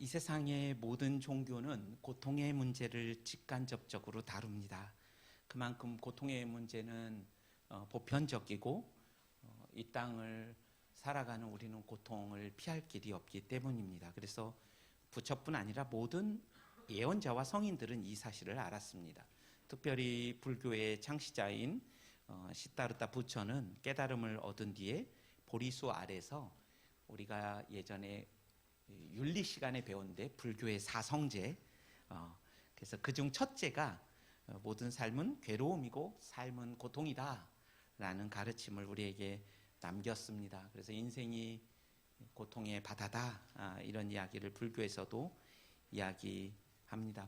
이 세상의 모든 종교는 고통의 문제를 직간접적으로 다룹니다. 그만큼 고통의 문제는 보편적이고 이 땅을 살아가는 우리는 고통을 피할 길이 없기 때문입니다. 그래서 부처뿐 아니라 모든 예언자와 성인들은 이 사실을 알았습니다. 특별히 불교의 창시자인 시타르타 부처는 깨달음을 얻은 뒤에 보리수 아래서 우리가 예전에 윤리 시간에 배웠는데 불교의 사성제, 그래서 그중 첫째가 모든 삶은 괴로움이고 삶은 고통이다 라는 가르침을 우리에게 남겼습니다. 그래서 인생이 고통의 바다다, 이런 이야기를 불교에서도 이야기합니다.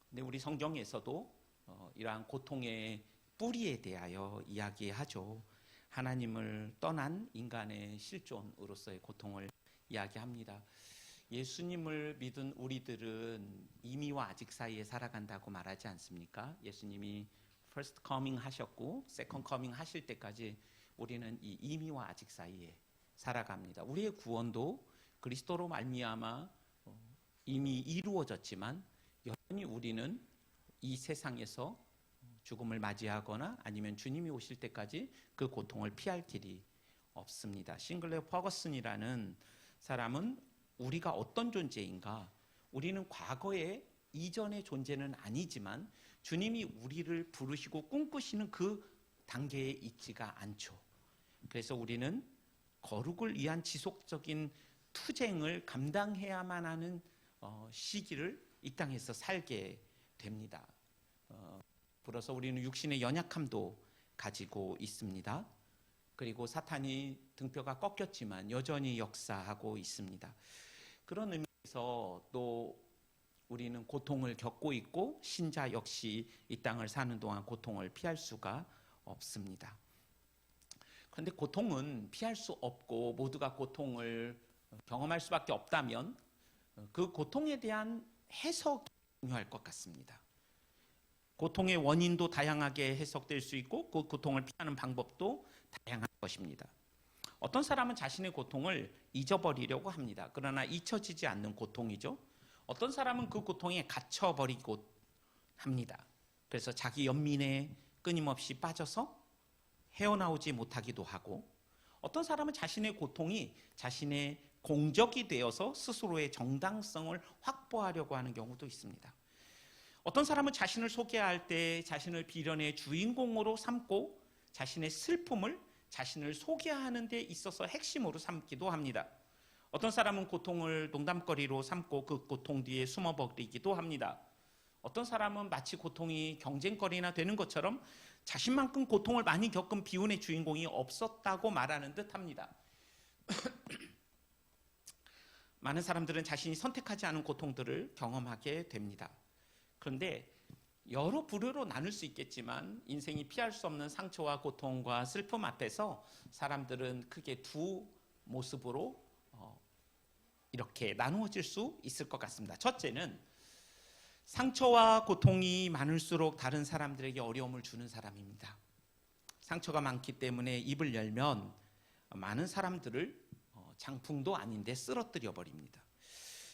근데 우리 성경에서도 이러한 고통의 뿌리에 대하여 이야기하죠. 하나님을 떠난 인간의 실존으로서의 고통을 이야기합니다. 예수님을 믿은 우리들은 이미와 아직 사이에 살아간다고 말하지 않습니까? 예수님이 first coming 하셨고 second coming 하실 때까지 우리는 이 이미와 아직 사이에 살아갑니다. 우리의 구원도 그리스도로 말미암아 이미 이루어졌지만 여전히 우리는 이 세상에서 죽음을 맞이하거나 아니면 주님이 오실 때까지 그 고통을 피할 길이 없습니다. 싱글레어 퍼거슨이라는 사람은 우리가 어떤 존재인가, 우리는 과거의 이전의 존재는 아니지만 주님이 우리를 부르시고 꿈꾸시는 그 단계에 있지가 않죠. 그래서 우리는 거룩을 위한 지속적인 투쟁을 감당해야만 하는 시기를 이 땅에서 살게 됩니다. 불어서 우리는 육신의 연약함도 가지고 있습니다. 그리고 사탄이 등뼈가 꺾였지만 여전히 역사하고 있습니다. 그런 의미에서 또 우리는 고통을 겪고 있고 신자 역시 이 땅을 사는 동안 고통을 피할 수가 없습니다. 그런데 고통은 피할 수 없고 모두가 고통을 경험할 수밖에 없다면 그 고통에 대한 해석이 중요할 것 같습니다. 고통의 원인도 다양하게 해석될 수 있고 그 고통을 피하는 방법도 다양한 것입니다. 어떤 사람은 자신의 고통을 잊어버리려고 합니다. 그러나 잊혀지지 않는 고통이죠. 어떤 사람은 그 고통에 갇혀버리고 합니다. 그래서 자기 연민에 끊임없이 빠져서 헤어나오지 못하기도 하고, 어떤 사람은 자신의 고통이 자신의 공적이 되어서 스스로의 정당성을 확보하려고 하는 경우도 있습니다. 어떤 사람은 자신을 소개할 때 자신을 비련의 주인공으로 삼고 자신의 슬픔을 자신을 소개하는 데 있어서 핵심으로 삼기도 합니다. 어떤 사람은 고통을 농담거리로 삼고 그 고통 뒤에 숨어버리기도 합니다. 어떤 사람은 마치 고통이 경쟁거리나 되는 것처럼 자신만큼 고통을 많이 겪은 비운의 주인공이 없었다고 말하는 듯 합니다. 많은 사람들은 자신이 선택하지 않은 고통들을 경험하게 됩니다. 그런데 여러 부류로 나눌 수 있겠지만 인생이 피할 수 없는 상처와 고통과 슬픔 앞에서 사람들은 크게 두 모습으로 이렇게 나누어질 수 있을 것 같습니다. 첫째는 상처와 고통이 많을수록 다른 사람들에게 어려움을 주는 사람입니다. 상처가 많기 때문에 입을 열면 많은 사람들을 장풍도 아닌데 쓰러뜨려 버립니다.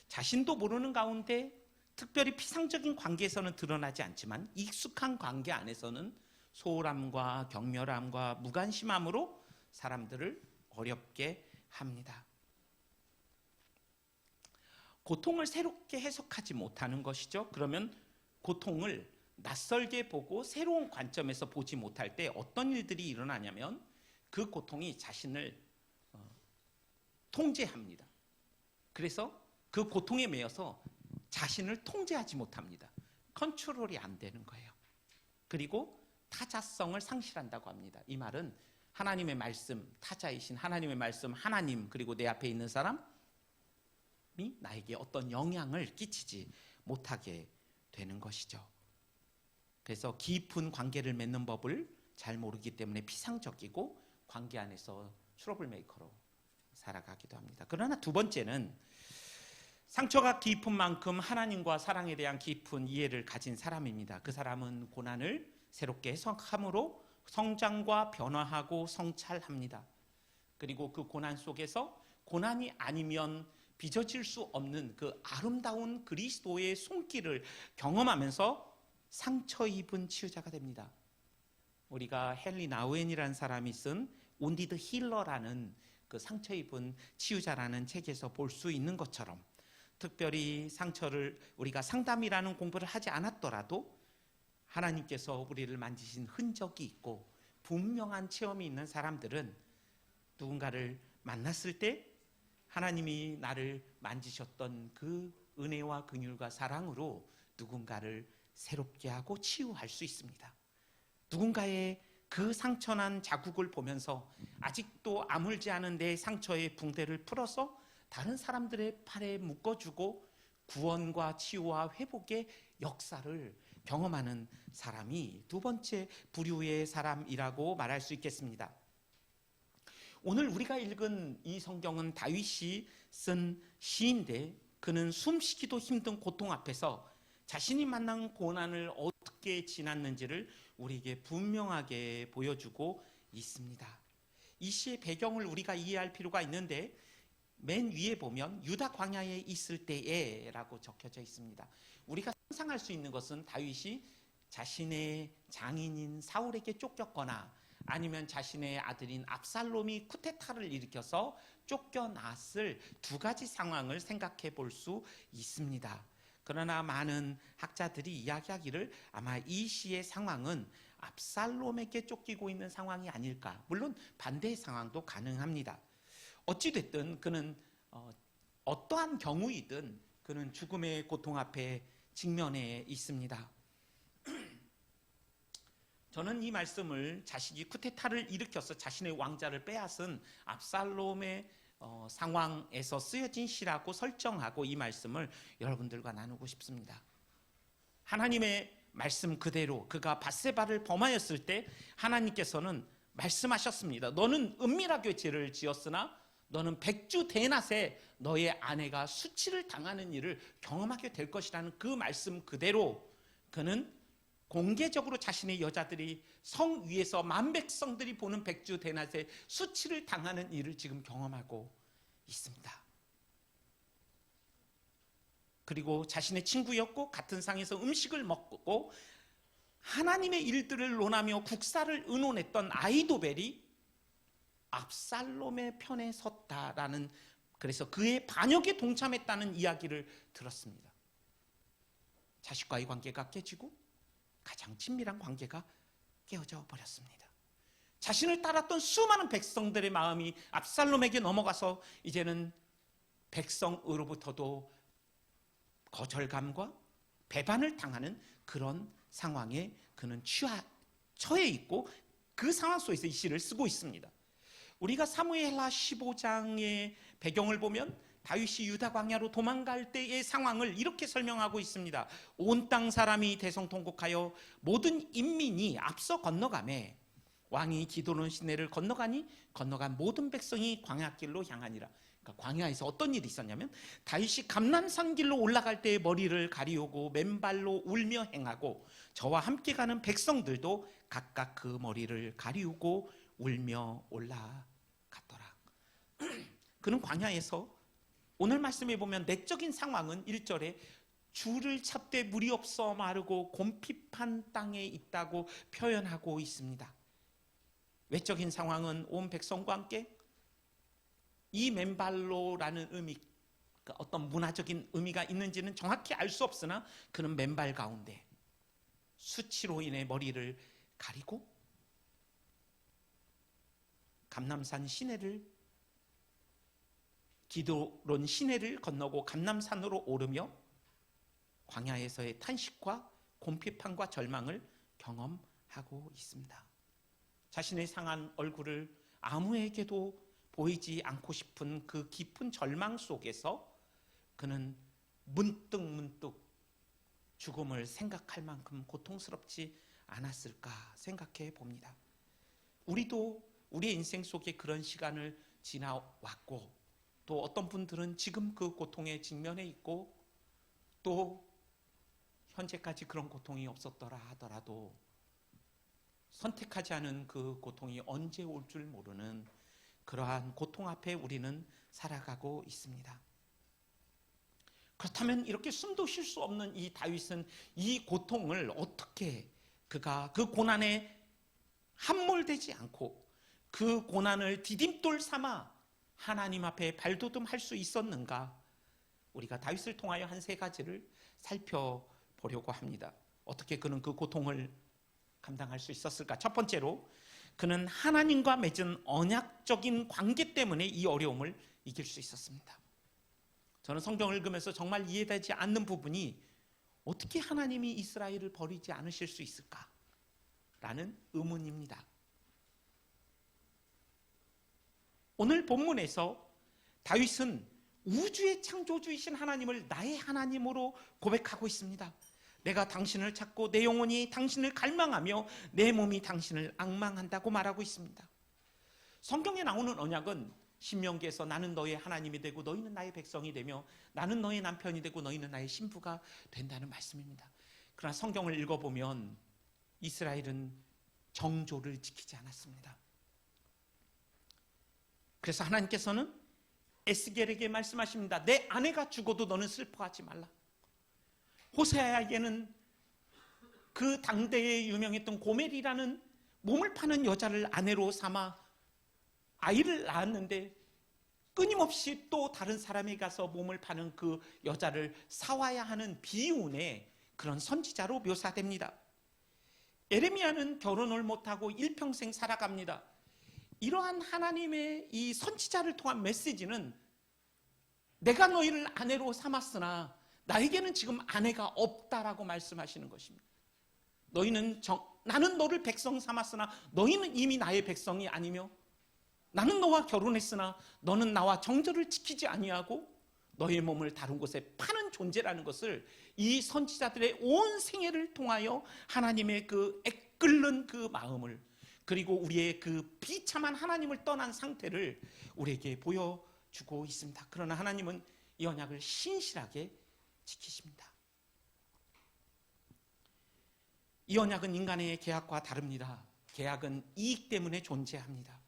자신도 모르는 가운데 특별히 피상적인 관계에서는 드러나지 않지만 익숙한 관계 안에서는 소홀함과 경멸함과 무관심함으로 사람들을 어렵게 합니다. 고통을 새롭게 해석하지 못하는 것이죠. 그러면 고통을 낯설게 보고 새로운 관점에서 보지 못할 때 어떤 일들이 일어나냐면 그 고통이 자신을 통제합니다. 그래서 그 고통에 매여서 자신을 통제하지 못합니다. 컨트롤이 안 되는 거예요. 그리고 타자성을 상실한다고 합니다. 이 말은 하나님의 말씀, 타자이신 하나님의 말씀, 하나님, 그리고 내 앞에 있는 사람이 나에게 어떤 영향을 끼치지 못하게 되는 것이죠. 그래서 깊은 관계를 맺는 법을 잘 모르기 때문에 피상적이고 관계 안에서 트러블 메이커로 살아가기도 합니다. 그러나 두 번째는 상처가 깊은 만큼 하나님과 사랑에 대한 깊은 이해를 가진 사람입니다. 그 사람은 고난을 새롭게 해석함으로 성장과 변화하고 성찰합니다. 그리고 그 고난 속에서 고난이 아니면 빚어질 수 없는 그 아름다운 그리스도의 손길을 경험하면서 상처 입은 치유자가 됩니다. 우리가 헨리 나우엔이라는 사람이 쓴 온디드 힐러라는 그 상처 입은 치유자라는 책에서 볼 수 있는 것처럼, 특별히 상처를 우리가 상담이라는 공부를 하지 않았더라도 하나님께서 우리를 만지신 흔적이 있고 분명한 체험이 있는 사람들은 누군가를 만났을 때 하나님이 나를 만지셨던 그 은혜와 긍휼과 사랑으로 누군가를 새롭게 하고 치유할 수 있습니다. 누군가의 그 상처난 자국을 보면서 아직도 아물지 않은 내 상처의 붕대를 풀어서 다른 사람들의 팔에 묶어주고 구원과 치유와 회복의 역사를 경험하는 사람이 두 번째 부류의 사람이라고 말할 수 있겠습니다. 오늘 우리가 읽은 이 성경은 다윗이 쓴 시인데, 그는 숨쉬기도 힘든 고통 앞에서 자신이 만난 고난을 어떻게 지났는지를 우리에게 분명하게 보여주고 있습니다. 이 시의 배경을 우리가 이해할 필요가 있는데, 맨 위에 보면 유다 광야에 있을 때에 라고 적혀져 있습니다. 우리가 상상할 수 있는 것은 다윗이 자신의 장인인 사울에게 쫓겼거나 아니면 자신의 아들인 압살롬이 쿠데타를 일으켜서 쫓겨났을 두 가지 상황을 생각해 볼 수 있습니다. 그러나 많은 학자들이 이야기하기를 아마 이 시의 상황은 압살롬에게 쫓기고 있는 상황이 아닐까. 물론 반대의 상황도 가능합니다. 어찌됐든 그는 어떠한 경우이든 그는 죽음의 고통 앞에 직면해 있습니다. 저는 이 말씀을 자식이 쿠데타를 일으켜서 자신의 왕자를 빼앗은 압살롬의 상황에서 쓰여진 시라고 설정하고 이 말씀을 여러분들과 나누고 싶습니다. 하나님의 말씀 그대로 그가 밧세바를 범하였을 때 하나님께서는 말씀하셨습니다. 너는 은밀하게 죄를 지었으나 너는 백주 대낮에 너의 아내가 수치를 당하는 일을 경험하게 될 것이라는 그 말씀 그대로 그는 공개적으로 자신의 여자들이 성 위에서 만백성들이 보는 백주 대낮에 수치를 당하는 일을 지금 경험하고 있습니다. 그리고 자신의 친구였고 같은 상에서 음식을 먹고 하나님의 일들을 논하며 국사를 의논했던 아히도벨이 압살롬의 편에 섰다라는, 그래서 그의 반역에 동참했다는 이야기를 들었습니다. 자식과의 관계가 깨지고 가장 친밀한 관계가 깨어져 버렸습니다. 자신을 따랐던 수많은 백성들의 마음이 압살롬에게 넘어가서 이제는 백성으로부터도 거절감과 배반을 당하는 그런 상황에 그는 처해 있고 그 상황 속에서 이 시를 쓰고 있습니다. 우리가 사무엘하 15장의 배경을 보면 다윗이 유다 광야로 도망갈 때의 상황을 이렇게 설명하고 있습니다. 온 땅 사람이 대성통곡하여 모든 인민이 앞서 건너가매 왕이 기드론 시내를 건너간 모든 백성이 광야길로 향하니라. 그러니까 광야에서 어떤 일이 있었냐면 다윗이 감람산 길로 올라갈 때의 머리를 가리우고 맨발로 울며 행하고 저와 함께 가는 백성들도 각각 그 머리를 가리우고 울며 올라갔더라. 그는 광야에서, 오늘 말씀에 보면 내적인 상황은 1절에 주를 찾되 물이 없어 마르고 곰핍한 땅에 있다고 표현하고 있습니다. 외적인 상황은 온 백성과 함께 이 맨발로라는 의미, 어떤 문화적인 의미가 있는지는 정확히 알 수 없으나 그는 맨발 가운데 수치로 인해 머리를 가리고 감람산 시내를, 기드론 시내를 건너고 감람산으로 오르며 광야에서의 탄식과 곰핍함과 절망을 경험하고 있습니다. 자신의 상한 얼굴을 아무에게도 보이지 않고 싶은 그 깊은 절망 속에서 그는 문득 죽음을 생각할 만큼 고통스럽지 않았을까 생각해 봅니다. 우리도 우리의 인생 속에 그런 시간을 지나왔고, 또 어떤 분들은 지금 그 고통에 직면해 있고, 또 현재까지 그런 고통이 없었더라 하더라도 선택하지 않은 그 고통이 언제 올 줄 모르는 그러한 고통 앞에 우리는 살아가고 있습니다. 그렇다면 이렇게 숨도 쉴 수 없는 이 다윗은 이 고통을 어떻게 그가 그 고난에 함몰되지 않고 그 고난을 디딤돌 삼아 하나님 앞에 발돋움할 수 있었는가? 우리가 다윗을 통하여 한 세 가지를 살펴보려고 합니다. 어떻게 그는 그 고통을 감당할 수 있었을까? 첫 번째로 그는 하나님과 맺은 언약적인 관계 때문에 이 어려움을 이길 수 있었습니다. 저는 성경을 읽으면서 정말 이해되지 않는 부분이 어떻게 하나님이 이스라엘을 버리지 않으실 수 있을까? 라는 의문입니다. 오늘 본문에서 다윗은 우주의 창조주이신 하나님을 나의 하나님으로 고백하고 있습니다. 내가 당신을 찾고 내 영혼이 당신을 갈망하며 내 몸이 당신을 앙망한다고 말하고 있습니다. 성경에 나오는 언약은 신명기에서 나는 너의 하나님이 되고 너희는 나의 백성이 되며 나는 너의 남편이 되고 너희는 나의 신부가 된다는 말씀입니다. 그러나 성경을 읽어보면 이스라엘은 정조를 지키지 않았습니다. 그래서 하나님께서는 에스겔에게 말씀하십니다. 내 아내가 죽어도 너는 슬퍼하지 말라. 호세아에게는 그 당대에 유명했던 고멜이라는 몸을 파는 여자를 아내로 삼아 아이를 낳았는데 끊임없이 또 다른 사람에 가서 몸을 파는 그 여자를 사와야 하는 비운의 그런 선지자로 묘사됩니다. 에레미야는 결혼을 못하고 일평생 살아갑니다. 이러한 하나님의 이 선지자를 통한 메시지는 내가 너희를 아내로 삼았으나 나에게는 지금 아내가 없다라고 말씀하시는 것입니다. 나는 너를 백성 삼았으나 너희는 이미 나의 백성이 아니며 나는 너와 결혼했으나 너는 나와 정절을 지키지 아니하고 너의 몸을 다른 곳에 파는 존재라는 것을 이 선지자들의 온 생애를 통하여 하나님의 그 애끓는 그 마음을 그리고 우리의 그 비참한 하나님을 떠난 상태를 우리에게 보여주고 있습니다. 그러나 하나님은 이 언약을 신실하게 지키십니다. 이 언약은 인간의 계약과 다릅니다. 계약은 이익 때문에 존재합니다.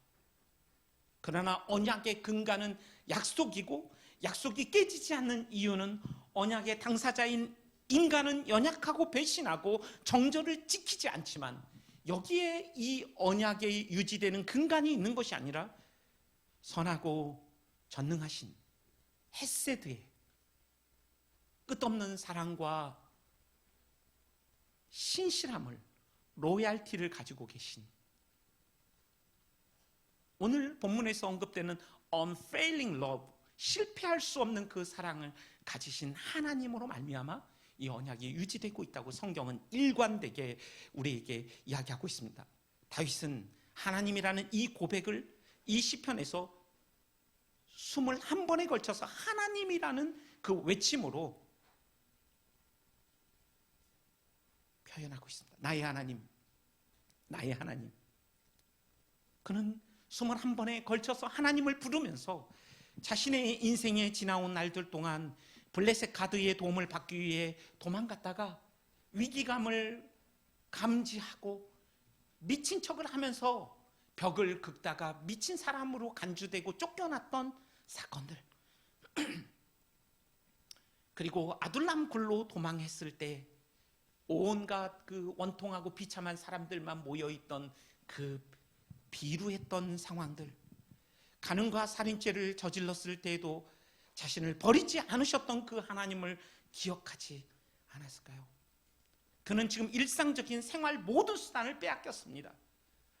그러나 언약의 근간은 약속이고 약속이 깨지지 않는 이유는 언약의 당사자인 인간은 연약하고 배신하고 정절을 지키지 않지만 여기에 이 언약에 유지되는 근간이 있는 것이 아니라 선하고 전능하신 헤세드의 끝없는 사랑과 신실함을 로얄티를 가지고 계신 오늘 본문에서 언급되는 unfailing love, 실패할 수 없는 그 사랑을 가지신 하나님으로 말미암아 이 언약이 유지되고 있다고 성경은 일관되게 우리에게 이야기하고 있습니다. 다윗은 하나님이라는 이 고백을 이 시편에서 21번에 걸쳐서 하나님이라는 그 외침으로 표현하고 있습니다. 나의 하나님, 나의 하나님. 그는 21번에 걸쳐서 하나님을 부르면서 자신의 인생에 지나온 날들 동안 블레셋 가드의 도움을 받기 위해 도망갔다가 위기감을 감지하고 미친 척을 하면서 벽을 긁다가 미친 사람으로 간주되고 쫓겨났던 사건들 그리고 아둘람 굴로 도망했을 때 온갖 그 원통하고 비참한 사람들만 모여있던 그 비루했던 상황들 간음과 살인죄를 저질렀을 때에도 자신을 버리지 않으셨던 그 하나님을 기억하지 않았을까요? 그는 지금 일상적인 생활 모든 수단을 빼앗겼습니다.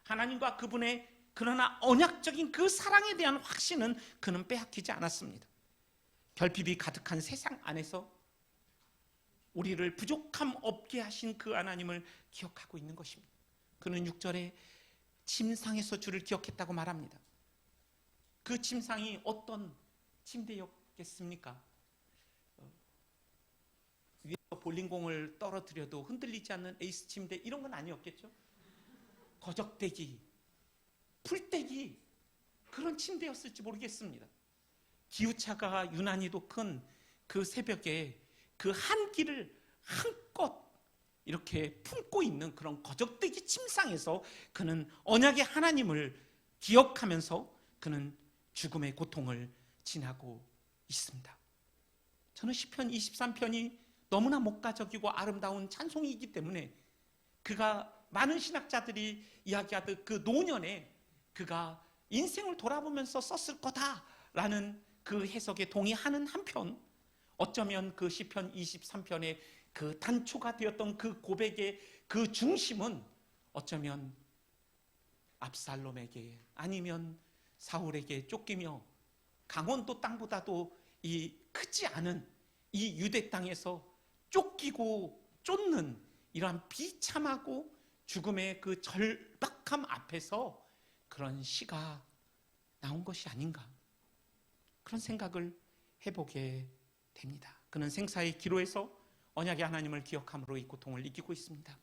하나님과 그분의 그러나 언약적인 그 사랑에 대한 확신은 그는 빼앗기지 않았습니다. 결핍이 가득한 세상 안에서 우리를 부족함 없게 하신 그 하나님을 기억하고 있는 것입니다. 그는 6절에 침상에서 주를 기억했다고 말합니다. 그 침상이 어떤 침대였겠습니까? 위에서 볼링공을 떨어뜨려도 흔들리지 않는 에이스 침대 이런 건 아니었겠죠? 거적대기, 풀떼기 그런 침대였을지 모르겠습니다. 기후차가 유난히도 큰 그 새벽에 그 한기를 한껏 이렇게 품고 있는 그런 거적대기 침상에서 그는 언약의 하나님을 기억하면서 그는 죽음의 고통을 지나고 있습니다. 저는 시편 23편이 너무나 목가적이고 아름다운 찬송이기 때문에 그가 많은 신학자들이 이야기하듯 그 노년에 그가 인생을 돌아보면서 썼을 거다라는 그 해석에 동의하는 한편, 어쩌면 그 시편 23편의 그 단초가 되었던 그 고백의 그 중심은 어쩌면 압살롬에게 아니면 사울에게 쫓기며 강원도 땅보다도 이 크지 않은 이 유대 땅에서 쫓기고 쫓는 이러한 비참하고 죽음의 그 절박함 앞에서 그런 시가 나온 것이 아닌가, 그런 생각을 해보게 됩니다. 그는 생사의 기로에서 언약의 하나님을 기억함으로 이 고통을 이기고 있습니다.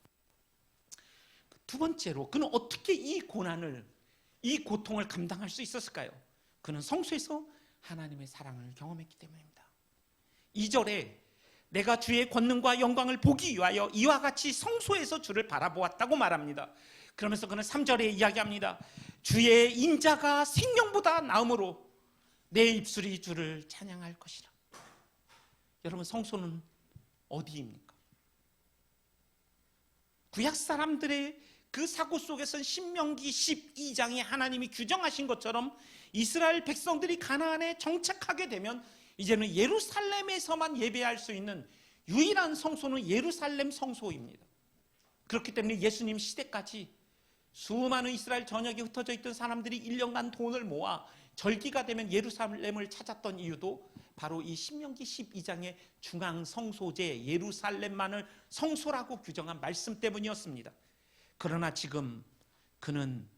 두 번째로, 그는 어떻게 이 고난을, 이 고통을 감당할 수 있었을까요? 그는 성소에서 하나님의 사랑을 경험했기 때문입니다. 2절에 내가 주의 권능과 영광을 보기 위하여 이와 같이 성소에서 주를 바라보았다고 말합니다. 그러면서 그는 3절에 이야기합니다. 주의 인자가 생명보다 나음으로 내 입술이 주를 찬양할 것이라. 여러분, 성소는 어디입니까? 구약 사람들의 그 사고 속에선 신명기 12장에 하나님이 규정하신 것처럼 이스라엘 백성들이 가나안에 정착하게 되면 이제는 예루살렘에서만 예배할 수 있는 유일한 성소는 예루살렘 성소입니다. 그렇기 때문에 예수님 시대까지 수많은 이스라엘 전역에 흩어져 있던 사람들이 1년간 돈을 모아 절기가 되면 예루살렘을 찾았던 이유도 바로 이 신명기 12장의 중앙 성소제 예루살렘만을 성소라고 규정한 말씀 때문이었습니다. 그러나 지금 그는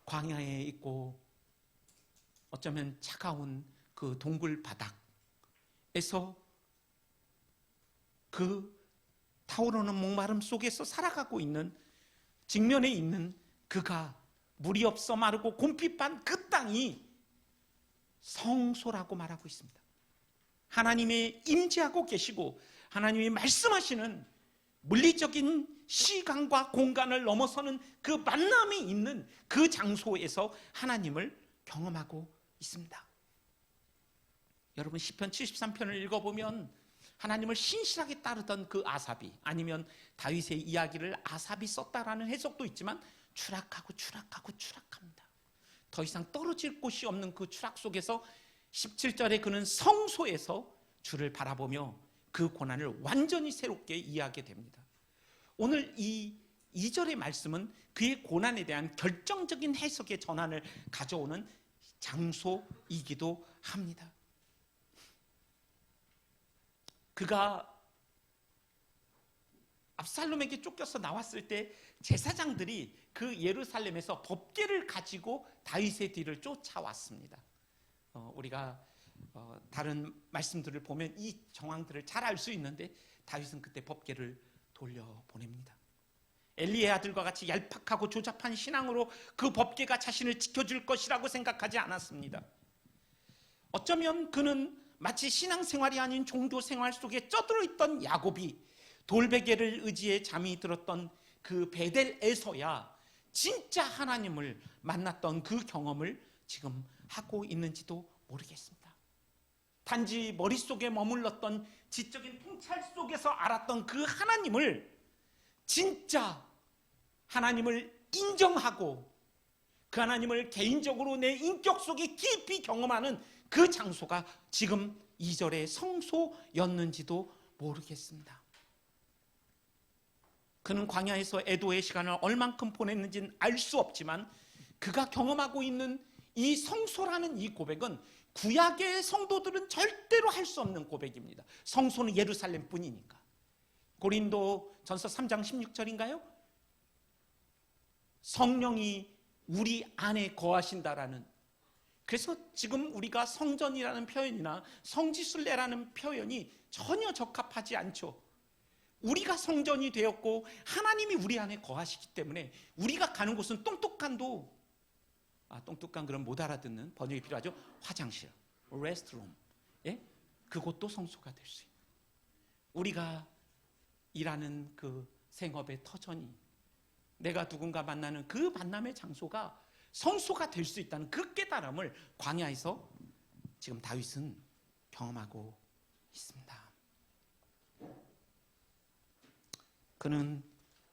광야에 있고 어쩌면 차가운 그 동굴 바닥에서 그 타오르는 목마름 속에서 살아가고 있는, 직면에 있는 그가 물이 없어 마르고 곰핍한 그 땅이 성소라고 말하고 있습니다. 하나님이 임재하고 계시고 하나님이 말씀하시는 물리적인 시간과 공간을 넘어서는 그 만남이 있는 그 장소에서 하나님을 경험하고 있습니다. 여러분, 시편 73편을 읽어보면 하나님을 신실하게 따르던 그 아삽이, 아니면 다윗의 이야기를 아삽이 썼다라는 해석도 있지만 추락하고 추락합니다. 더 이상 떨어질 곳이 없는 그 추락 속에서 17절에 그는 성소에서 주를 바라보며 그 고난을 완전히 새롭게 이해하게 됩니다. 오늘 이 2절의 말씀은 그의 고난에 대한 결정적인 해석의 전환을 가져오는 장소이기도 합니다. 그가 압살롬에게 쫓겨서 나왔을 때 제사장들이 그 예루살렘에서 법궤를 가지고 다윗의 뒤를 쫓아왔습니다. 우리가 다른 말씀들을 보면 이 정황들을 잘 알 수 있는데 다윗은 그때 법궤를 돌려보냅니다. 엘리의 아들과 같이 얄팍하고 조잡한 신앙으로 그 법궤가 자신을 지켜줄 것이라고 생각하지 않았습니다. 어쩌면 그는 마치 신앙생활이 아닌 종교생활 속에 쩌들어 있던 야곱이 돌베개를 의지해 잠이 들었던 그 베델에서야 진짜 하나님을 만났던 그 경험을 지금 하고 있는지도 모르겠습니다. 단지 머릿속에 머물렀던 지적인 통찰 속에서 알았던 그 하나님을, 진짜 하나님을 인정하고 그 하나님을 개인적으로 내 인격 속에 깊이 경험하는 그 장소가 지금 2절의 성소였는지도 모르겠습니다. 그는 광야에서 애도의 시간을 얼만큼 보냈는지는 알 수 없지만 그가 경험하고 있는 이 성소라는 이 고백은 구약의 성도들은 절대로 할 수 없는 고백입니다. 성소는 예루살렘 뿐이니까. 고린도 전서 3장 16절인가요? 성령이 우리 안에 거하신다라는. 그래서 지금 우리가 성전이라는 표현이나 성지순례라는 표현이 전혀 적합하지 않죠. 우리가 성전이 되었고 하나님이 우리 안에 거하시기 때문에 우리가 가는 곳은 똥똑한 그럼 못 알아듣는 번역이 필요하죠. 화장실, 레스트룸, 그곳도 성소가 될 수 있는, 우리가 일하는 그 생업의 터전이, 내가 누군가 만나는 그 만남의 장소가 성소가 될 수 있다는 그 깨달음을 광야에서 지금 다윗은 경험하고 있습니다. 그는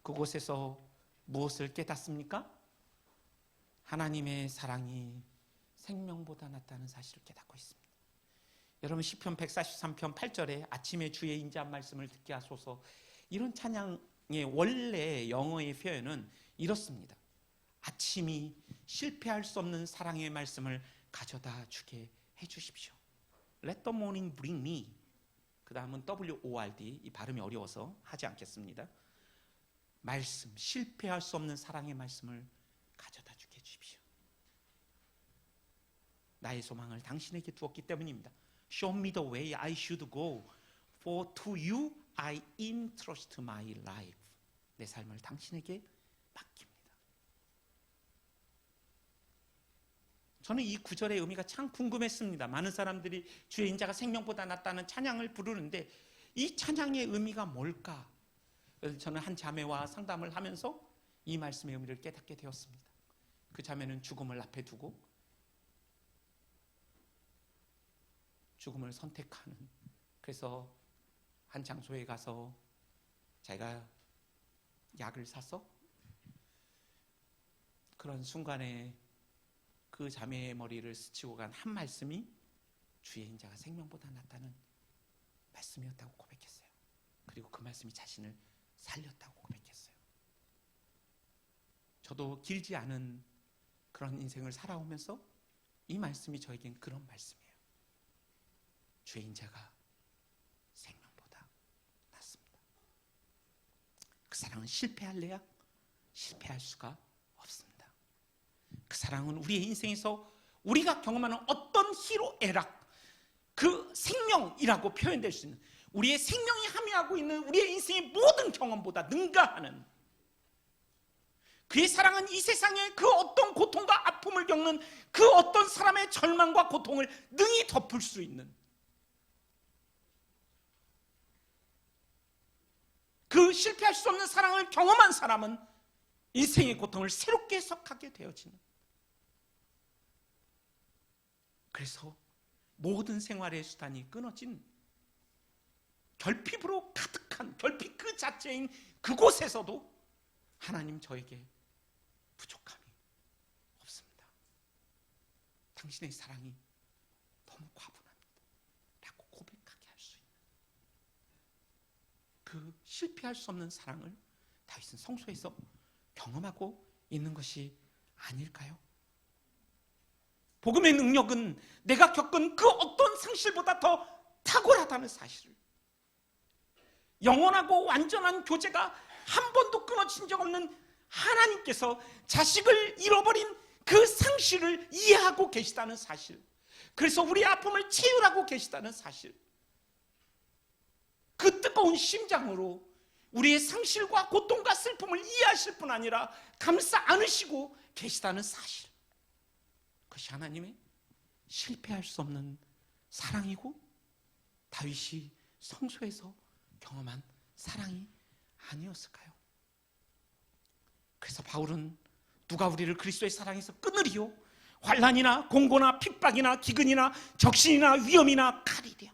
그곳에서 무엇을 깨닫습니까? 하나님의 사랑이 생명보다 낫다는 사실을 깨닫고 있습니다. 여러분 시편 143편 8절에 아침에 주의 인자한 말씀을 듣게 하소서, 이런 찬양의 원래 영어의 표현은 이렇습니다. 아침이 실패할 수 없는 사랑의 말씀을 가져다 주게 해주십시오. Let the morning bring me. 그 다음은 WORD, 이 발음이 어려워서 하지 않겠습니다. 말씀, 실패할 수 없는 사랑의 말씀을 가져다 주게 해주십시오. 나의 소망을 당신에게 두었기 때문입니다. Show me the way I should go, for to you I entrust my life. 내 삶을 당신에게 맡깁니다. 저는 이 구절의 의미가 참 궁금했습니다. 많은 사람들이 주의 인자가 생명보다 낫다는 찬양을 부르는데 이 찬양의 의미가 뭘까? 그래서 저는 한 자매와 상담을 하면서 이 말씀의 의미를 깨닫게 되었습니다. 그 자매는 죽음을 앞에 두고 죽음을 선택하는, 그래서 한 장소에 가서 자기가 약을 사서 그런 순간에 그 자매의 머리를 스치고 간 한 말씀이 주의 인자가 생명보다 낫다는 말씀이었다고 고백했어요. 그리고 그 말씀이 자신을 살렸다고 고백했어요. 저도 길지 않은 그런 인생을 살아오면서 이 말씀이 저에겐 그런 말씀이에요. 주의 인자가 생명보다 낫습니다. 그 사랑은 실패할래야? 실패할 수가 없습니다. 그 사랑은 우리의 인생에서 우리가 경험하는 어떤 희로애락, 그 생명이라고 표현될 수 있는, 우리의 생명이 함유하고 있는 우리의 인생의 모든 경험보다 능가하는, 그의 사랑은 이 세상의 그 어떤 고통과 아픔을 겪는 그 어떤 사람의 절망과 고통을 능히 덮을 수 있는, 그 실패할 수 없는 사랑을 경험한 사람은 인생의 고통을 새롭게 해석하게 되어지는, 그래서 모든 생활의 수단이 끊어진 결핍으로 가득한, 결핍 그 자체인 그곳에서도 하나님 저에게 부족함이 없습니다. 당신의 사랑이 너무 과분합니다 라고 고백하게 할 수 있는, 그 실패할 수 없는 사랑을 다윗은 성소에서 경험하고 있는 것이 아닐까요? 복음의 능력은 내가 겪은 그 어떤 상실보다 더 탁월하다는 사실을, 영원하고 완전한 교제가 한 번도 끊어진 적 없는 하나님께서 자식을 잃어버린 그 상실을 이해하고 계시다는 사실, 그래서 우리의 아픔을 치유하고 계시다는 사실, 그 뜨거운 심장으로 우리의 상실과 고통과 슬픔을 이해하실 뿐 아니라 감싸 안으시고 계시다는 사실, 그것이 하나님의 실패할 수 없는 사랑이고 다윗이 성소에서 경험한 사랑이 아니었을까요? 그래서 바울은 누가 우리를 그리스도의 사랑에서 끊으리요? 환난이나 공고나 핍박이나 기근이나 적신이나 위험이나 칼이랴.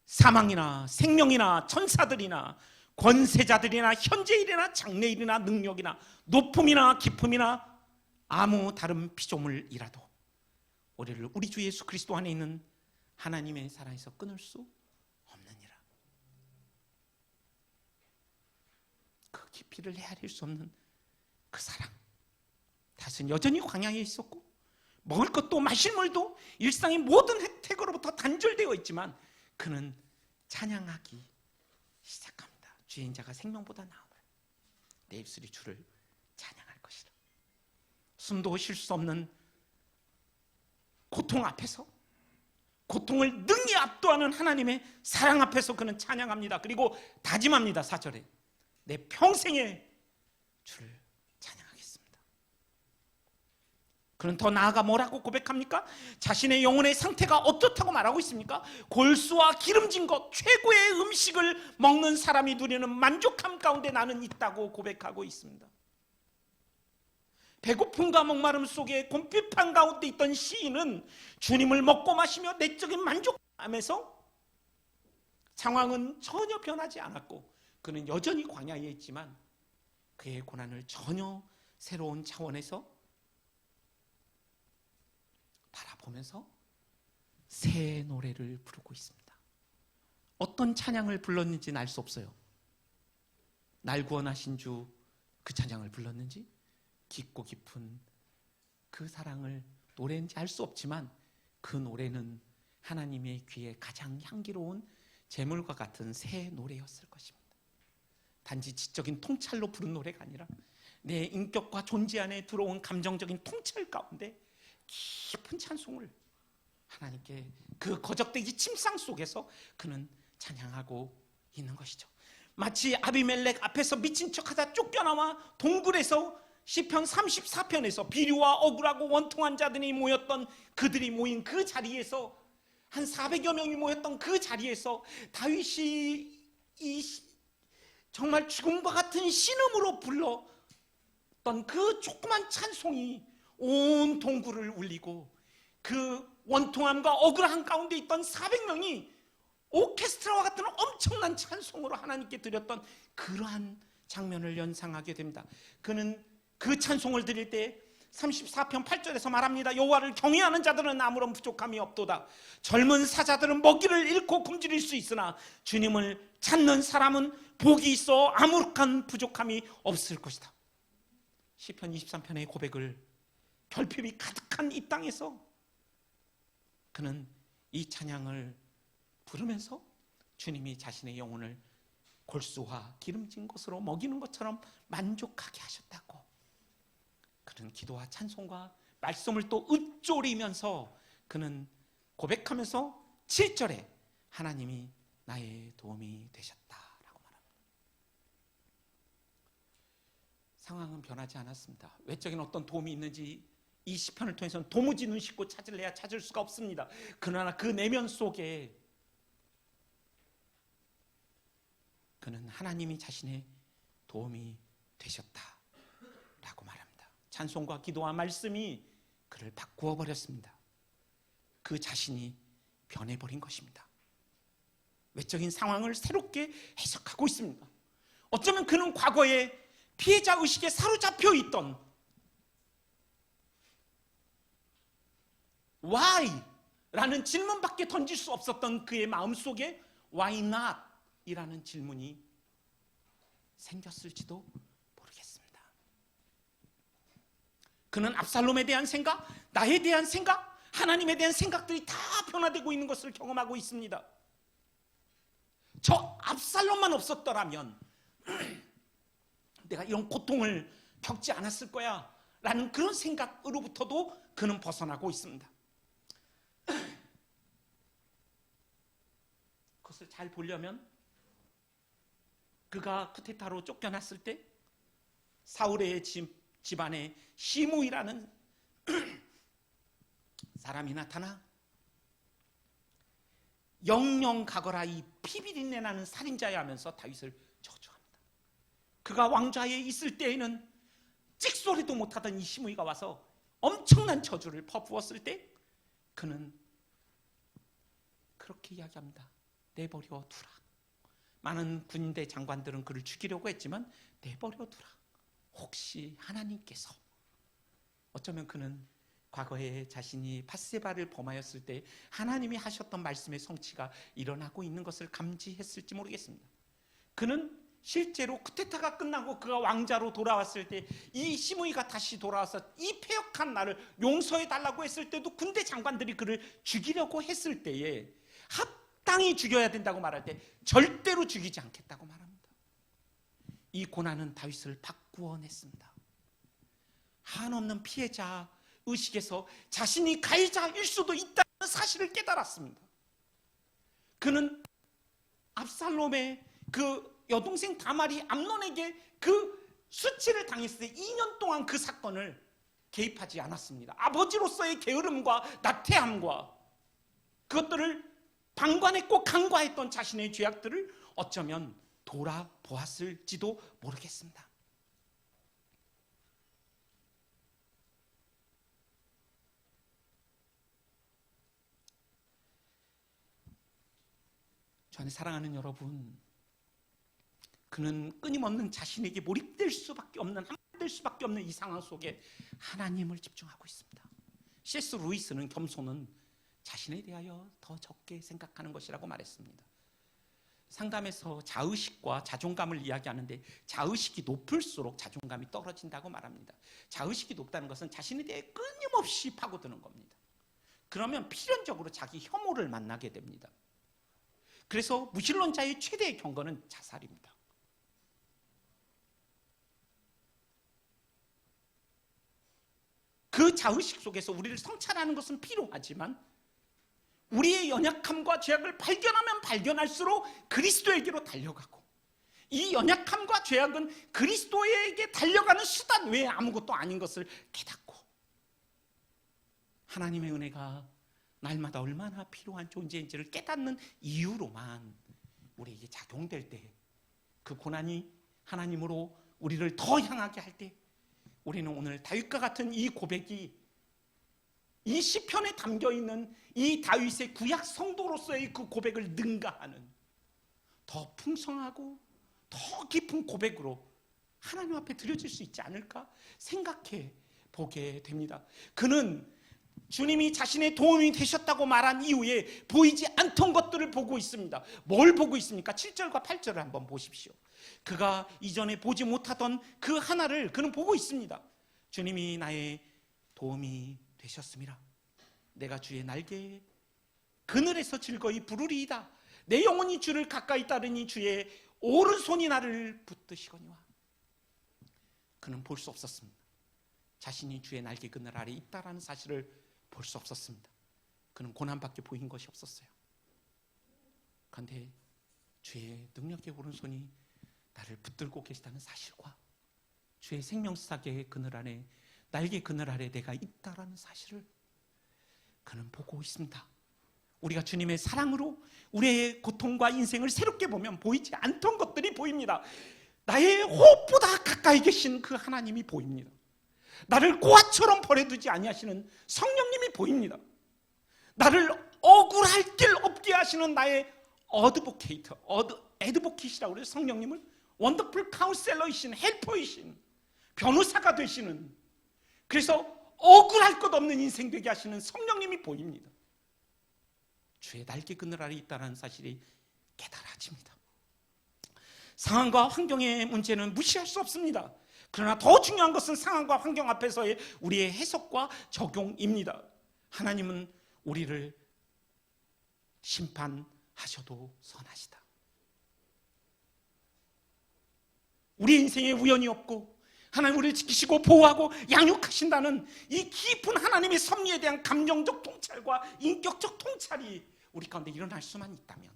사망이나 생명이나 천사들이나 권세자들이나 현재일이나 장래일이나 능력이나 높음이나 깊음이나 아무 다른 피조물이라도 우리를 우리 주 예수 그리스도 안에 있는 하나님의 사랑에서 끊을 수 없느니라. 그 깊이를 헤아릴 수 없는 그 사랑, 다윗은 여전히 광야에 있었고 먹을 것도 마실 물도 일상의 모든 혜택으로부터 단절되어 있지만 그는 찬양하기 시작합니다. 주의 인자가 생명보다 나으면 내 입술이 주를 찬양할 것이라. 숨도 쉴 수 없는 고통 앞에서, 고통을 능히 압도하는 하나님의 사랑 앞에서 그는 찬양합니다. 그리고 다짐합니다. 4절에 내 평생에 주를 찬양하겠습니다. 그는 더 나아가 뭐라고 고백합니까? 자신의 영혼의 상태가 어떻다고 말하고 있습니까? 골수와 기름진 것, 최고의 음식을 먹는 사람이 누리는 만족함 가운데 나는 있다고 고백하고 있습니다. 배고픔과 목마름 속에 곰핍한 가운데 있던 시인은 주님을 먹고 마시며 내적인 만족하면서 상황은 전혀 변하지 않았고 그는 여전히 광야에 있지만 그의 고난을 전혀 새로운 차원에서 바라보면서 새 노래를 부르고 있습니다. 어떤 찬양을 불렀는지는 알 수 없어요. 날 구원하신 주 그 찬양을 불렀는지 깊고 깊은 그 사랑을 노래인지 알 수 없지만 그 노래는 하나님의 귀에 가장 향기로운 제물과 같은 새 노래였을 것입니다. 단지 지적인 통찰로 부른 노래가 아니라 내 인격과 존재 안에 들어온 감정적인 통찰 가운데 깊은 찬송을 하나님께 그 거적대기 침상 속에서 그는 찬양하고 있는 것이죠. 마치 아비멜렉 앞에서 미친 척하다 쫓겨나와 동굴에서 시편 34편에서 비류와 억울하고 원통한 자들이 모였던 그들이 모인 그 자리에서 한 400여 명이 모였던 그 자리에서 다윗이 정말 죽음과 같은 신음으로 불렀던 그 조그만 찬송이 온 동굴을 울리고 그 원통함과 억울함 가운데 있던 400명이 오케스트라와 같은 엄청난 찬송으로 하나님께 드렸던 그러한 장면을 연상하게 됩니다. 그는 그 찬송을 드릴 때 34편 8절에서 말합니다. 여호와를 경외하는 자들은 아무런 부족함이 없도다. 젊은 사자들은 먹이를 잃고 굶주릴 수 있으나 주님을 찾는 사람은 복이 있어 아무런 부족함이 없을 것이다. 시편 23편의 고백을 결핍이 가득한 이 땅에서 그는 이 찬양을 부르면서 주님이 자신의 영혼을 골수와 기름진 것으로 먹이는 것처럼 만족하게 하셨다고 그는 기도와 찬송과 말씀을 또 읊조리면서 그는 고백하면서 7절에 하나님이 나의 도움이 되셨다라고 말합니다. 상황은 변하지 않았습니다. 외적인 어떤 도움이 있는지 이 시편을 통해서는 도무지 눈 씻고 찾을래야 찾을 수가 없습니다. 그러나 그 내면 속에 그는 하나님이 자신의 도움이 되셨다라고 말합니다. 찬송과 기도와 말씀이 그를 바꾸어 버렸습니다. 그 자신이 변해버린 것입니다. 외적인 상황을 새롭게 해석하고 있습니다. 어쩌면 그는 과거에 피해자 의식에 사로잡혀 있던 Why? 라는 질문밖에 던질 수 없었던 그의 마음속에 Why not? 이라는 질문이 생겼을지도 모르겠습니다. 그는 압살롬에 대한 생각, 나에 대한 생각, 하나님에 대한 생각들이 다 변화되고 있는 것을 경험하고 있습니다. 저 압살롬만 없었더라면 내가 이런 고통을 겪지 않았을 거야 라는 그런 생각으로부터도 그는 벗어나고 있습니다. 그것을 잘 보려면 그가 쿠데타로 쫓겨났을 때 사울의 집안에 시므이라는 사람이 나타나 영영 가거라 이 피비린내 나는 살인자야 하면서 다윗을 저주합니다. 그가 왕좌에 있을 때에는 찍소리도 못하던 이 시므이가 와서 엄청난 저주를 퍼부었을 때 그는 그렇게 이야기합니다. 내버려 두라. 많은 군대 장관들은 그를 죽이려고 했지만 내버려 두라. 혹시 하나님께서 어쩌면 그는 과거에 자신이 밧세바를 범하였을 때 하나님이 하셨던 말씀의 성취가 일어나고 있는 것을 감지했을지 모르겠습니다. 그는 실제로 쿠데타가 끝나고 그가 왕자로 돌아왔을 때 이 시므이가 다시 돌아와서 이 패역한 나를 용서해 달라고 했을 때도 군대 장관들이 그를 죽이려고 했을 때에 합당히 죽여야 된다고 말할 때 절대로 죽이지 않겠다고 말합니다. 이 고난은 다윗을 바꾸어 냈습니다. 한없는 피해자 의식에서 자신이 가해자일 수도 있다는 사실을 깨달았습니다. 그는 압살롬의 그 여동생 다말이 암논에게 그 수치를 당했을 때 2년 동안 그 사건을 개입하지 않았습니다. 아버지로서의 게으름과 나태함과 그것들을 방관했고 간과했던 자신의 죄악들을 어쩌면 돌아보았을지도 모르겠습니다. 그리스도 안에 사랑하는 여러분, 그는 끊임없는 자신에게 몰입될 수밖에 없는, 함몰될 수밖에 없는 이 상황 속에 하나님을 집중하고 있습니다. C.S. 루이스는 겸손은 자신에 대하여 더 적게 생각하는 것이라고 말했습니다. 상담에서 자의식과 자존감을 이야기하는데 자의식이 높을수록 자존감이 떨어진다고 말합니다. 자의식이 높다는 것은 자신에 대해 끊임없이 파고드는 겁니다. 그러면 필연적으로 자기 혐오를 만나게 됩니다. 그래서 무신론자의 최대의 경고는 자살입니다. 그 자의식 속에서 우리를 성찰하는 것은 필요하지만 우리의 연약함과 죄악을 발견하면 발견할수록 그리스도에게로 달려가고, 이 연약함과 죄악은 그리스도에게 달려가는 수단 외에 아무것도 아닌 것을 깨닫고, 하나님의 은혜가 날마다 얼마나 필요한 존재인지를 깨닫는 이유로만 우리에게 작용될 때, 그 고난이 하나님으로 우리를 더 향하게 할 때, 우리는 오늘 다윗과 같은 이 고백이, 이 시편에 담겨있는 이 다윗의 구약 성도로서의 그 고백을 능가하는 더 풍성하고 더 깊은 고백으로 하나님 앞에 드려질 수 있지 않을까 생각해 보게 됩니다. 그는 주님이 자신의 도움이 되셨다고 말한 이후에 보이지 않던 것들을 보고 있습니다. 뭘 보고 있습니까? 7절과 8절을 한번 보십시오. 그가 이전에 보지 못하던 그 하나를 그는 보고 있습니다. 주님이 나의 도움이 되셨습니다. 내가 주의 날개에 그늘에서 즐거이 부르리이다. 내 영혼이 주를 가까이 따르니 주의 오른손이 나를 붙드시거니와. 그는 볼 수 없었습니다. 자신이 주의 날개 그늘 아래 있다라는 사실을 볼 수 없었습니다. 그는 고난밖에 보인 것이 없었어요. 그런데 주의 능력의 오른손이 나를 붙들고 계시다는 사실과 주의 생명사계의 그늘 안에, 날개 그늘 아래 내가 있다라는 사실을 그는 보고 있습니다. 우리가 주님의 사랑으로 우리의 고통과 인생을 새롭게 보면 보이지 않던 것들이 보입니다. 나의 호흡보다 가까이 계신 그 하나님이 보입니다. 나를 고아처럼 버려두지 아니하시는 성령님이 보입니다. 나를 억울할 길 없게 하시는 나의 애드보케이트이라고 그래요. 성령님을 원더풀 카운셀러이신, 헬퍼이신, 변호사가 되시는, 그래서 억울할 것 없는 인생 되게 하시는 성령님이 보입니다. 주의 날개 그늘 아래 있다는 사실이 깨달아집니다. 상황과 환경의 문제는 무시할 수 없습니다. 그러나 더 중요한 것은 상황과 환경 앞에서의 우리의 해석과 적용입니다. 하나님은 우리를 심판하셔도 선하시다. 우리 인생에 우연이 없고 하나님 우리를 지키시고 보호하고 양육하신다는 이 깊은 하나님의 섭리에 대한 감정적 통찰과 인격적 통찰이 우리 가운데 일어날 수만 있다면,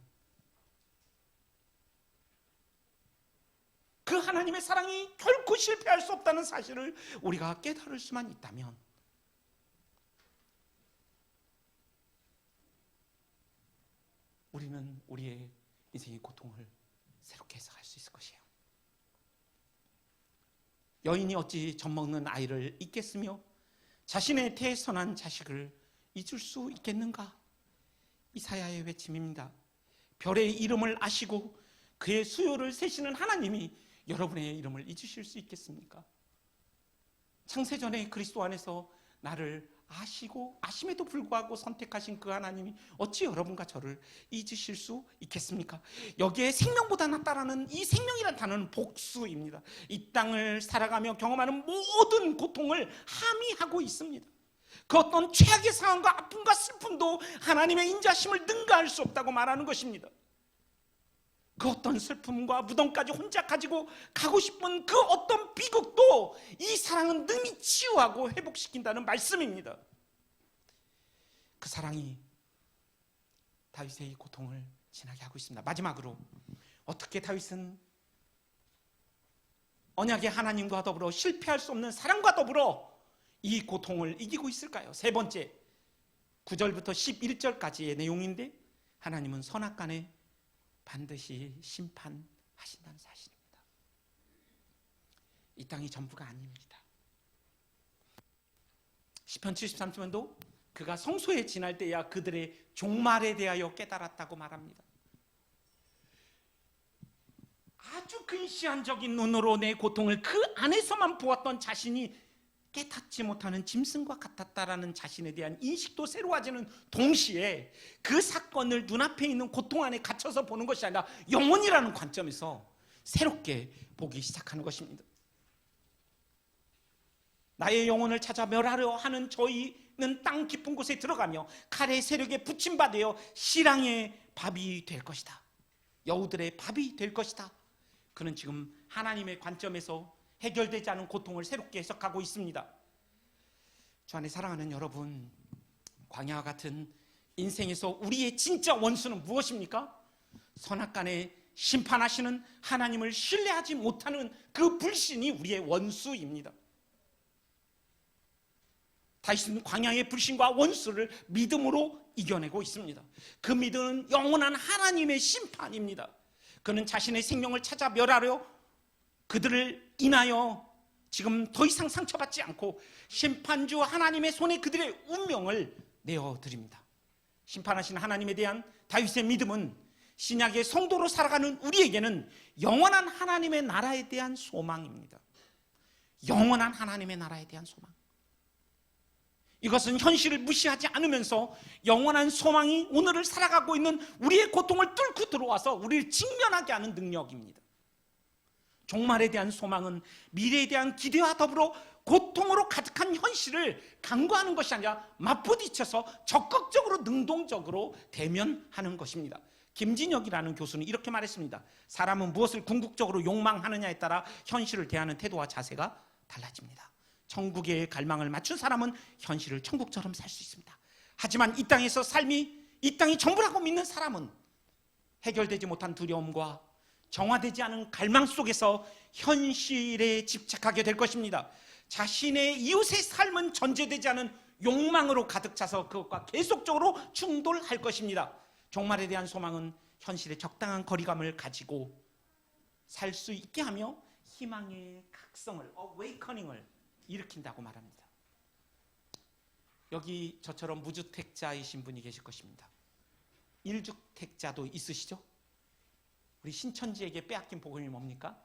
그 하나님의 사랑이 결코 실패할 수 없다는 사실을 우리가 깨달을 수만 있다면, 우리는 우리의 인생의 고통을 새롭게 해석할 수 있을 것이에요. 여인이 어찌 젖먹는 아이를 잊겠으며 자신의 태선한 자식을 잊을 수 있겠는가? 이사야의 외침입니다. 별의 이름을 아시고 그의 수요를 세시는 하나님이 여러분의 이름을 잊으실 수 있겠습니까? 창세전에 그리스도 안에서 나를 아시고 아심에도 불구하고 선택하신 그 하나님이 어찌 여러분과 저를 잊으실 수 있겠습니까? 여기에 생명보다 낫다라는 이 생명이라는 단어는 복수입니다. 이 땅을 살아가며 경험하는 모든 고통을 함의하고 있습니다. 그 어떤 최악의 상황과 아픔과 슬픔도 하나님의 인자심을 능가할 수 없다고 말하는 것입니다. 그 어떤 슬픔과 무덤까지 혼자 가지고 가고 싶은 그 어떤 비극도 이 사랑은 능히 치유하고 회복시킨다는 말씀입니다. 그 사랑이 다윗의 이 고통을 지나게 하고 있습니다. 마지막으로 어떻게 다윗은 언약의 하나님과 더불어 실패할 수 없는 사랑과 더불어 이 고통을 이기고 있을까요? 세 번째, 9절부터 11절까지의 내용인데, 하나님은 선악간에 반드시 심판하신다는 사실입니다. 이 땅이 전부가 아닙니다. 시편 73편도 그가 성소에 지날 때야 그들의 종말에 대하여 깨달았다고 말합니다. 아주 근시안적인 눈으로 내 고통을 그 안에서만 보았던 자신이 깨닫지 못하는 짐승과 같았다라는 자신에 대한 인식도 새로워지는 동시에 그 사건을 눈앞에 있는 고통 안에 갇혀서 보는 것이 아니라 영혼이라는 관점에서 새롭게 보기 시작하는 것입니다. 나의 영혼을 찾아 멸하려 하는 저희는 땅 깊은 곳에 들어가며 칼의 세력에 붙임받아 실랑의 밥이 될 것이다. 여우들의 밥이 될 것이다. 그는 지금 하나님의 관점에서 해결되지 않은 고통을 새롭게 해석하고 있습니다. 주 안에 사랑하는 여러분, 광야와 같은 인생에서 우리의 진짜 원수는 무엇입니까? 선악간에 심판하시는 하나님을 신뢰하지 못하는 그 불신이 우리의 원수입니다. 다윗은 광야의 불신과 원수를 믿음으로 이겨내고 있습니다. 그 믿음은 영원한 하나님의 심판입니다. 그는 자신의 생명을 찾아 멸하려 그들을 인하여 지금 더 이상 상처받지 않고 심판주 하나님의 손에 그들의 운명을 내어드립니다. 심판하신 하나님에 대한 다윗의 믿음은 신약의 성도로 살아가는 우리에게는 영원한 하나님의 나라에 대한 소망입니다. 영원한 하나님의 나라에 대한 소망. 이것은 현실을 무시하지 않으면서 영원한 소망이 오늘을 살아가고 있는 우리의 고통을 뚫고 들어와서 우리를 직면하게 하는 능력입니다. 종말에 대한 소망은 미래에 대한 기대와 더불어 고통으로 가득한 현실을 간과하는 것이 아니라 맞부딪혀서 적극적으로 능동적으로 대면하는 것입니다. 김진혁이라는 교수는 이렇게 말했습니다. 사람은 무엇을 궁극적으로 욕망하느냐에 따라 현실을 대하는 태도와 자세가 달라집니다. 천국의 갈망을 맞춘 사람은 현실을 천국처럼 살 수 있습니다. 하지만 이 땅에서 삶이 이 땅이 전부라고 믿는 사람은 해결되지 못한 두려움과 정화되지 않은 갈망 속에서 현실에 집착하게 될 것입니다. 자신의 이웃의 삶은 전제되지 않은 욕망으로 가득 차서 그것과 계속적으로 충돌할 것입니다. 종말에 대한 소망은 현실에 적당한 거리감을 가지고 살 수 있게 하며 희망의 각성을, awakening을 일으킨다고 말합니다. 여기 저처럼 무주택자이신 분이 계실 것입니다. 일주택자도 있으시죠? 우리 신천지에게 빼앗긴 복음이 뭡니까?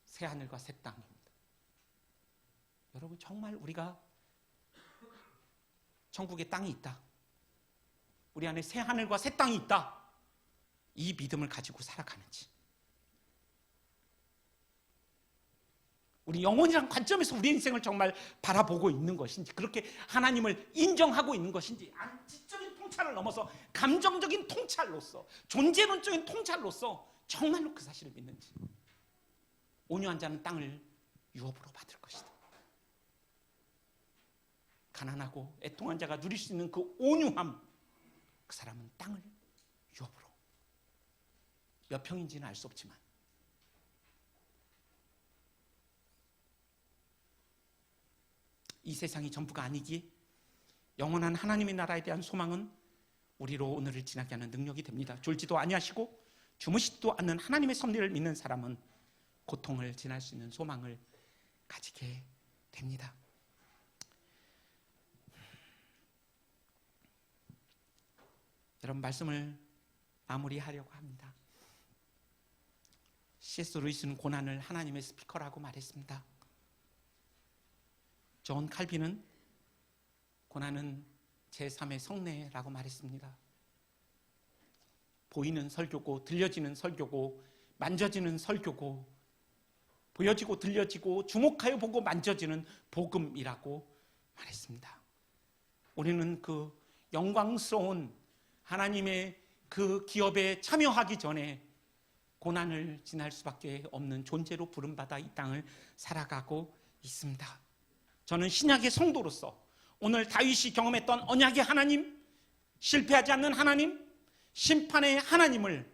새하늘과 새 땅입니다. 여러분, 정말 우리가 천국의 땅이 있다, 우리 안에 새하늘과 새 땅이 있다, 이 믿음을 가지고 살아가는지, 우리 영혼이란 관점에서 우리 인생을 정말 바라보고 있는 것인지, 그렇게 하나님을 인정하고 있는 것인지, 지적인 통찰을 넘어서 감정적인 통찰로서, 존재론적인 통찰로서 정말로 그 사실을 믿는지. 온유한 자는 땅을 유업으로 받을 것이다. 가난하고 애통한 자가 누릴 수 있는 그 온유함, 그 사람은 땅을 유업으로, 몇 평인지는 알 수 없지만 이 세상이 전부가 아니기에 영원한 하나님의 나라에 대한 소망은 우리로 오늘을 지나게 하는 능력이 됩니다. 졸지도 아니하시고 주무시지도 않는 하나님의 섭리를 믿는 사람은 고통을 지날 수 있는 소망을 가지게 됩니다. 여러분, 말씀을 마무리하려고 합니다. C.S. 루이스는 고난을 하나님의 스피커라고 말했습니다. 존 칼빈은 고난은 제3의 성례라고 말했습니다. 보이는 설교고, 들려지는 설교고, 만져지는 설교고, 보여지고 들려지고 주목하여 보고 만져지는 복음이라고 말했습니다. 우리는 그 영광스러운 하나님의 그 기업에 참여하기 전에 고난을 지날 수밖에 없는 존재로 부름받아 이 땅을 살아가고 있습니다. 저는 신약의 성도로서 오늘 다윗이 경험했던 언약의 하나님, 실패하지 않는 하나님, 심판의 하나님을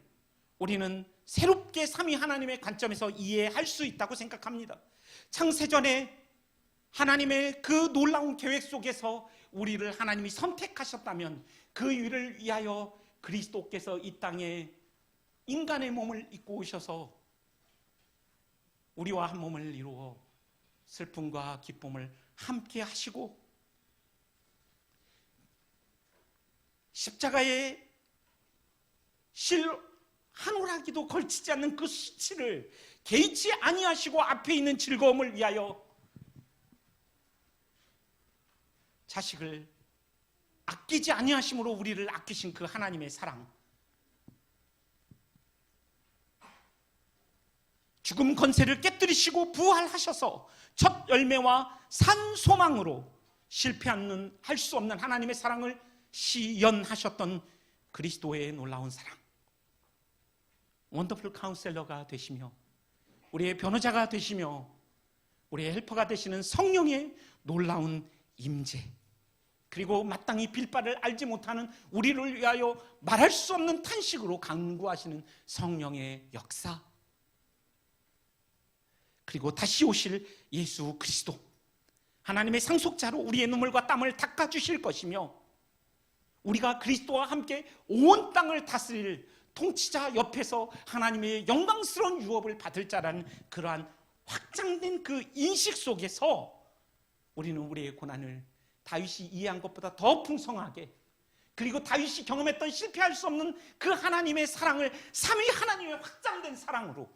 우리는 새롭게 삼위 하나님의 관점에서 이해할 수 있다고 생각합니다. 창세전에 하나님의 그 놀라운 계획 속에서 우리를 하나님이 선택하셨다면 그 일을 위하여 그리스도께서 이 땅에 인간의 몸을 입고 오셔서 우리와 한 몸을 이루어 슬픔과 기쁨을 함께 하시고 십자가의 실 한 오라기도 걸치지 않는 그 수치를 개의치 아니하시고 앞에 있는 즐거움을 위하여 자식을 아끼지 아니하심으로 우리를 아끼신 그 하나님의 사랑, 죽음 권세를 깨뜨리시고 부활하셔서 첫 열매와 산 소망으로 실패하는 할 수 없는 하나님의 사랑을 시연하셨던 그리스도의 놀라운 사랑, 원더풀 카운셀러가 되시며 우리의 변호자가 되시며 우리의 헬퍼가 되시는 성령의 놀라운 임재, 그리고 마땅히 빌 바를 알지 못하는 우리를 위하여 말할 수 없는 탄식으로 간구하시는 성령의 역사, 그리고 다시 오실 예수 그리스도, 하나님의 상속자로 우리의 눈물과 땀을 닦아주실 것이며 우리가 그리스도와 함께 온 땅을 다스릴 통치자 옆에서 하나님의 영광스러운 유업을 받을 자라는 그러한 확장된 그 인식 속에서 우리는 우리의 고난을 다윗이 이해한 것보다 더 풍성하게, 그리고 다윗이 경험했던 실패할 수 없는 그 하나님의 사랑을 삼위 하나님의 확장된 사랑으로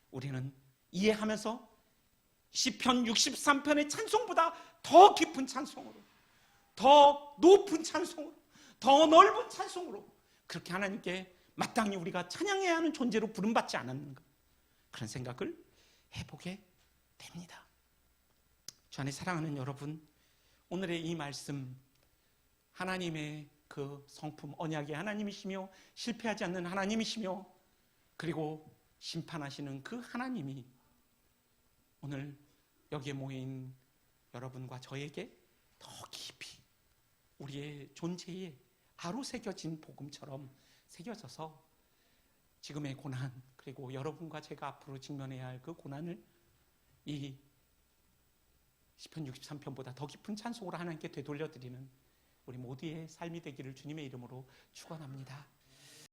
우리는 이해하면서 시편 63편의 찬송보다 더 깊은 찬송으로, 더 높은 찬송으로, 더 넓은 찬송으로 그렇게 하나님께 마땅히 우리가 찬양해야 하는 존재로 부름받지 않았는가, 그런 생각을 해보게 됩니다. 주 안에 사랑하는 여러분, 오늘의 이 말씀, 하나님의 그 성품, 언약의 하나님이시며 실패하지 않는 하나님이시며 그리고 심판하시는 그 하나님이 오늘 여기에 모인 여러분과 저에게 더 깊이 우리의 존재에 아로 새겨진 복음처럼 새겨져서 지금의 고난, 그리고 여러분과 제가 앞으로 직면해야 할 그 고난을 이 시편 63편보다 더 깊은 찬송으로 하나님께 되돌려드리는 우리 모두의 삶이 되기를 주님의 이름으로 축원합니다.